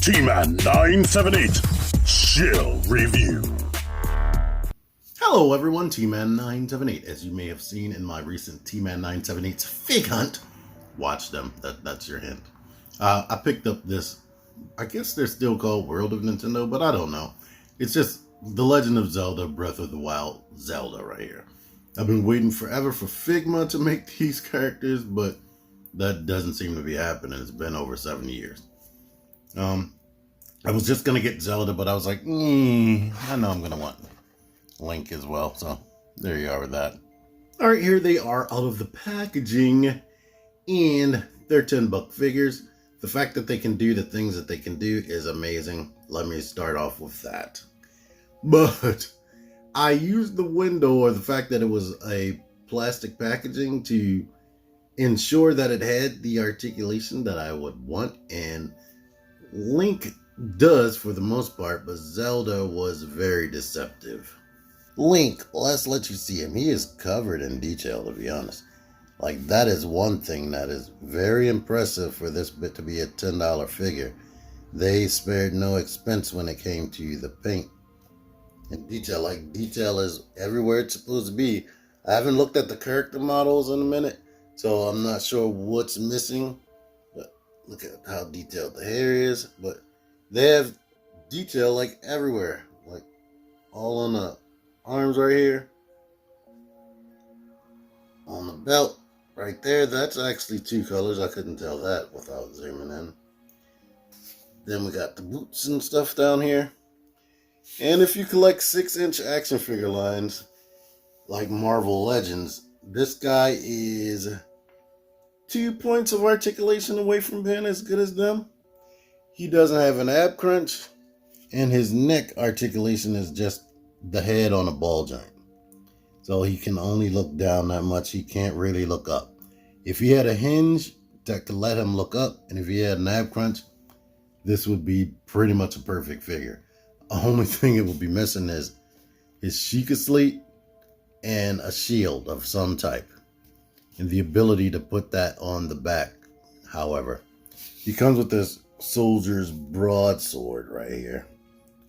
T-Man 978 Shill Review. Hello everyone, T-Man 978. As you may have seen in my recent T-Man 978's Fig Hunt, watch them, that's your hint. I picked up this, I guess they're still called World of Nintendo, but I don't know. It's just The Legend of Zelda Breath of the Wild Zelda right here. I've been waiting forever for Figma to make these characters, but that doesn't seem to be happening. It's been over 7 years. I was just going to get Zelda, but I was like, I know I'm going to want Link as well. So there you are with that. All right, here they are out of the packaging, and they're $10 figures. The fact that they can do the things that they can do is amazing. Let me start off with that. But I used the window, or the fact that it was a plastic packaging, to ensure that it had the articulation that I would want, and Link does for the most part, but Zelda was very deceptive. Link, let's let you see him. He is covered in detail, to be honest. Like, that is one thing that is very impressive for this bit to be a $10 figure. They spared no expense when it came to the paint and detail. Like, detail is everywhere it's supposed to be. I haven't looked at the character models in a minute, so I'm not sure what's missing. But look at how detailed the hair is. But they have detail like everywhere, like all on the arms right here, on the belt right there. That's actually two colors. I couldn't tell that without zooming in. Then we got the boots and stuff down here. And if you collect 6-inch action figure lines like Marvel Legends, this guy is 2 points of articulation away from being as good as them. He doesn't have an ab crunch, and his neck articulation is just the head on a ball joint. So he can only look down that much. He can't really look up. If he had a hinge that could let him look up, and if he had an ab crunch, this would be pretty much a perfect figure. The only thing it would be missing is his Sheikah Slate and a shield of some type, and the ability to put that on the back. However, he comes with this soldier's broadsword right here.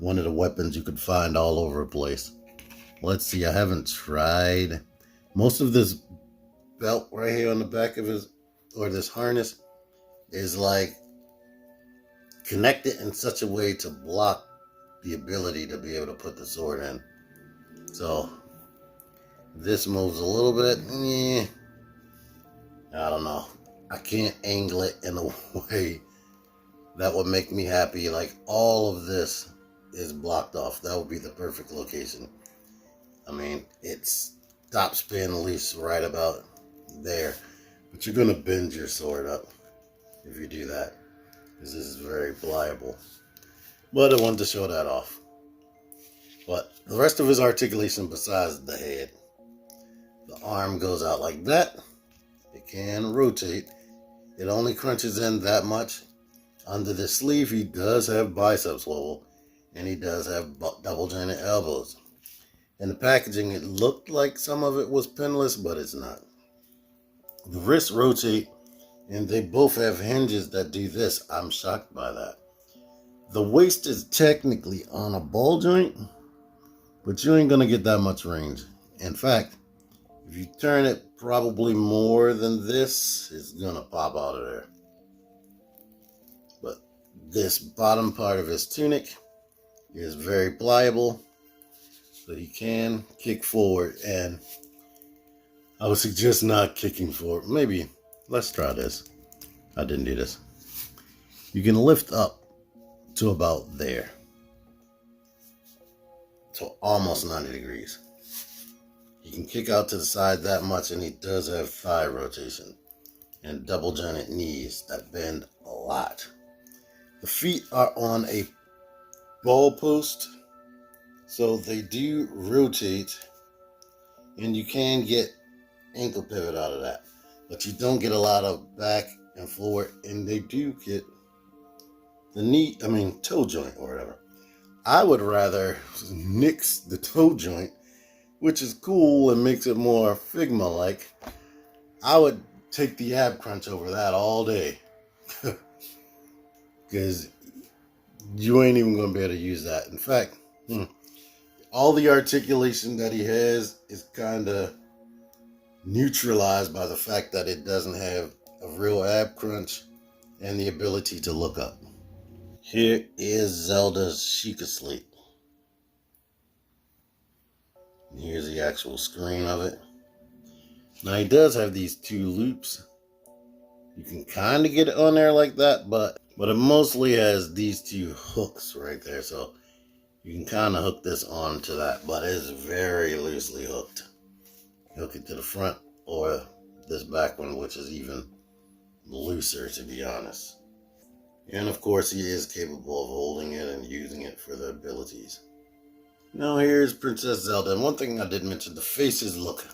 One of the weapons you could find all over the place. Let's see, I haven't tried. Most of this belt right here on the back of his, or this harness, is like connected in such a way to block the ability to be able to put the sword in. So this moves a little bit. I don't know. I can't angle it in a way that would make me happy. Like, all of this is blocked off. That would be the perfect location. I mean, it stops being loose right about there. But you're going to bend your sword up if you do that, because this is very pliable. But I wanted to show that off. But the rest of his articulation besides the head, the arm goes out like that. It can rotate. It only crunches in that much. Under the sleeve, he does have bicep swivel, and he does have double jointed elbows. In the packaging, it looked like some of it was pinless, but it's not. The wrists rotate, and they both have hinges that do this. I'm shocked by that. The waist is technically on a ball joint, but you ain't going to get that much range. In fact, if you turn it probably more than this, it's going to pop out of there. But this bottom part of his tunic is very pliable, so he can kick forward. And I would suggest not kicking forward. Maybe, let's try this. I didn't do this. You can lift up to about there. So almost 90 degrees. He can kick out to the side that much, and he does have thigh rotation and double jointed knees that bend a lot. The feet are on a ball post, so they do rotate, and you can get ankle pivot out of that, but you don't get a lot of back and forward, and they do get the toe joint or whatever. I would rather nix the toe joint, which is cool and makes it more Figma-like. I would take the ab crunch over that all day. Because you ain't even gonna be able to use that. In fact, all the articulation that he has is kind of neutralized by the fact that it doesn't have a real ab crunch and the ability to look up. Here is Zelda's Sheikah Slate. Here's the actual screen of it. Now he does have these two loops. You can kind of get it on there like that, but it mostly has these two hooks right there. So you can kind of hook this onto that, but it is very loosely hooked. Hook it to the front or this back one, which is even looser, to be honest. And of course, he is capable of holding it and using it for the abilities. Now here's Princess Zelda. And one thing I did mention, the faces look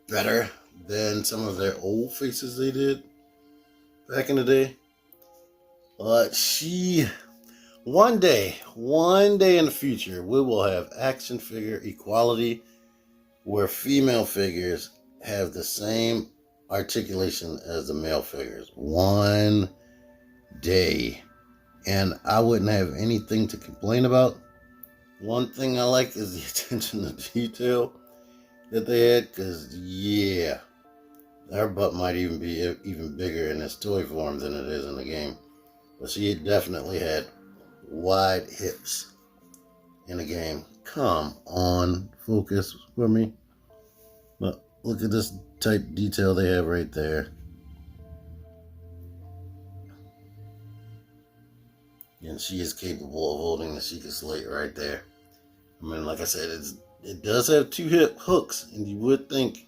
better than some of their old faces they did back in the day. But one day in the future, we will have action figure equality where female figures have the same articulation as the male figures. One day. And I wouldn't have anything to complain about. One thing I like is the attention to detail that they had, because yeah, her butt might even be even bigger in its toy form than it is in the game. But she definitely had wide hips in the game. Come on, focus for me. But look at this type detail they have right there. And she is capable of holding the Sheikah Slate right there. I mean, like I said, it does have two hip hooks, and you would think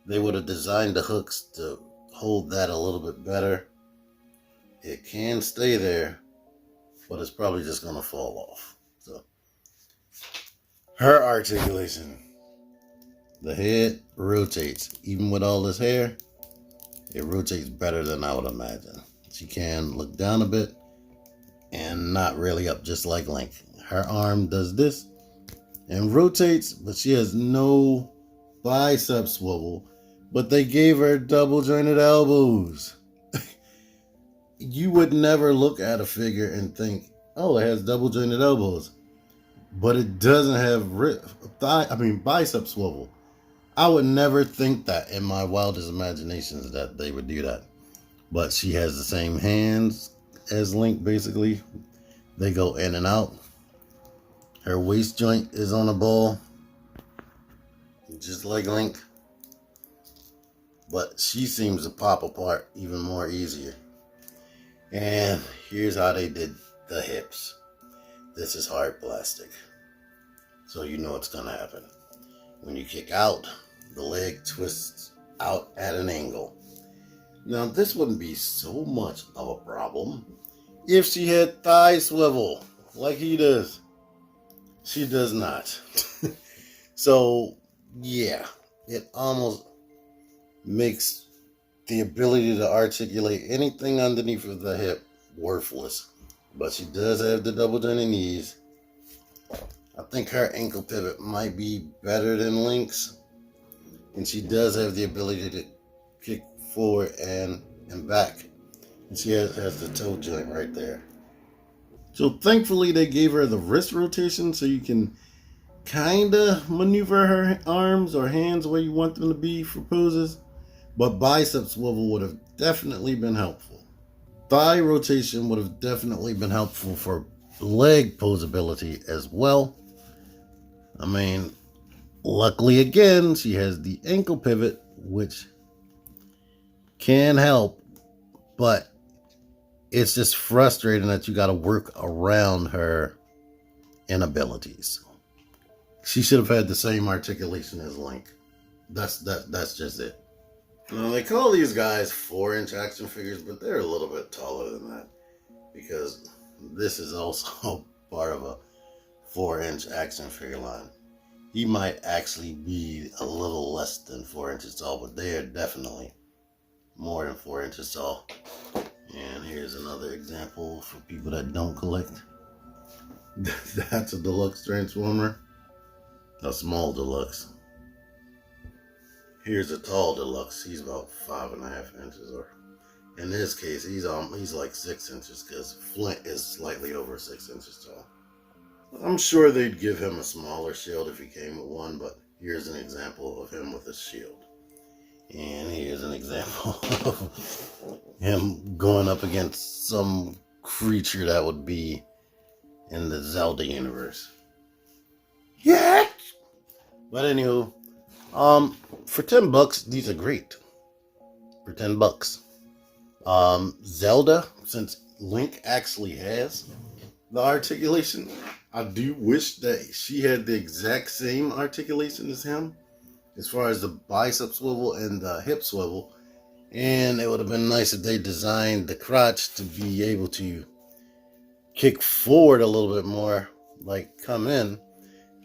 they would have designed the hooks to hold that a little bit better. It can stay there, but it's probably just going to fall off. So, her articulation. The head rotates. Even with all this hair, it rotates better than I would imagine. She can look down a bit and not really up, just like Link. Her arm does this and rotates, but she has no bicep swivel. But they gave her double jointed elbows. You would never look at a figure and think, oh, it has double jointed elbows, but it doesn't have bicep swivel. I would never think that in my wildest imaginations that they would do that. But she has the same hands as Link, basically. They go in and out. Her waist joint is on a ball, just like Link. But she seems to pop apart even more easier. And here's how they did the hips. This is hard plastic, so you know what's going to happen. When you kick out, the leg twists out at an angle. Now, this wouldn't be so much of a problem if she had thigh swivel like he does. She does not. So, yeah, it almost makes the ability to articulate anything underneath of the hip worthless. But she does have the double jointed knees. I think her ankle pivot might be better than Link's. And she does have the ability to kick forward and back. And she has the toe joint right there. So thankfully they gave her the wrist rotation so you can kind of maneuver her arms or hands where you want them to be for poses. But bicep swivel would have definitely been helpful. Thigh rotation would have definitely been helpful for leg posability as well. I mean, luckily again, she has the ankle pivot, which can help, but it's just frustrating that you got to work around her inabilities. She should have had the same articulation as Link. That's just it. Now, they call these guys 4-inch action figures, but they're a little bit taller than that because this is also part of a 4-inch action figure line. He might actually be a little less than 4 inches tall, but they are definitely more than 4 inches tall. And here's another example for people that don't collect. That's a deluxe Transformer, a small deluxe. Here's a tall deluxe. He's about 5.5 inches, or In this case, he's like 6 inches because Flint is slightly over 6 inches tall. I'm sure they'd give him a smaller shield if he came with one, but here's an example of him with a shield. And here's an example of him going up against some creature that would be in the Zelda universe. Yeah! But anywho, for $10, these are great. For $10. Zelda, since Link actually has the articulation, I do wish that she had the exact same articulation as him, as far as the bicep swivel and the hip swivel. And it would have been nice if they designed the crotch to be able to kick forward a little bit more, like come in.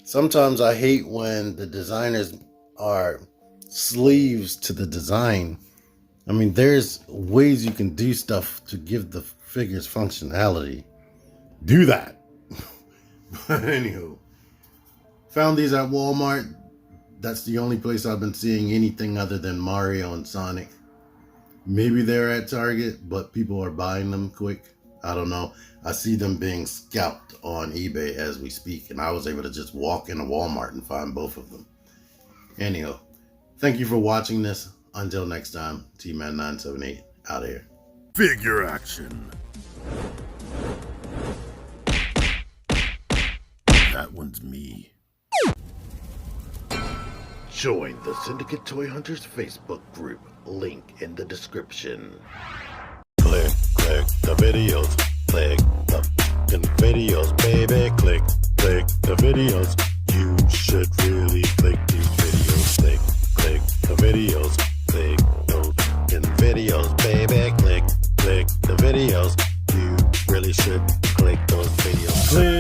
Sometimes I hate when the designers are slaves to the design. I mean, there's ways you can do stuff to give the figures functionality. Do that. But anywho, found these at Walmart. That's the only place I've been seeing anything other than Mario and Sonic. Maybe they're at Target, but people are buying them quick. I don't know. I see them being scalped on eBay as we speak, and I was able to just walk into Walmart and find both of them. Anyhow, thank you for watching this. Until next time, T-Man978 out of here. Figure action. That one's me. Join the Syndicate Toy Hunters Facebook group. Link in the description. Click the videos. Click the videos, baby. Click the videos. You should really click these videos. Click the videos. Click those videos, baby. Click the videos. You really should click those videos. Click